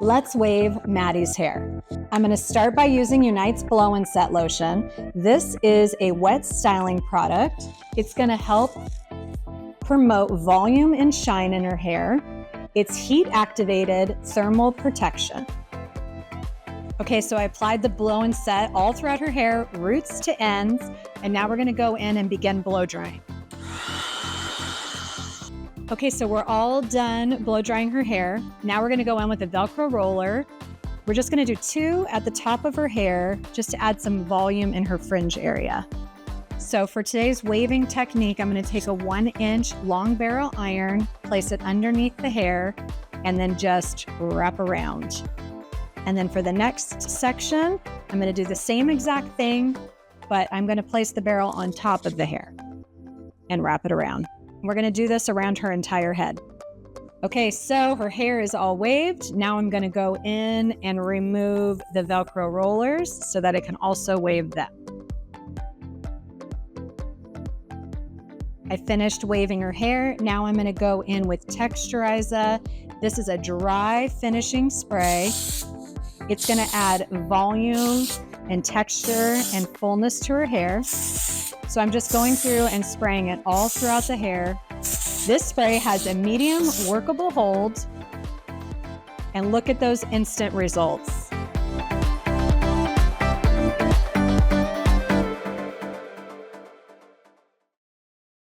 Let's wave Maddie's hair. I'm going to start by using UNITE's Blow and Set Lotion. This is a wet styling product. It's going to help promote volume and shine in her hair. It's heat activated thermal protection. Okay, so I applied the blow and set all throughout her hair, roots to ends, and now we're going to go in and begin blow drying. Okay, so we're all done blow drying her hair. Now we're gonna go in with a Velcro roller. We're just gonna do 2 at the top of her hair just to add some volume in her fringe area. So for today's waving technique, I'm gonna take a 1-inch long barrel iron, place it underneath the hair, and then just wrap around. And then for the next section, I'm gonna do the same exact thing, but I'm gonna place the barrel on top of the hair and wrap it around. We're gonna do this around her entire head. Okay, so her hair is all waved. Now I'm gonna go in and remove the Velcro rollers so that it can also wave them. I finished waving her hair. Now I'm gonna go in with TEXTURIZA. This is a dry finishing spray. It's gonna add volume and texture and fullness to her hair. So I'm just going through and spraying it all throughout the hair. This spray has a medium workable hold, and look at those instant results.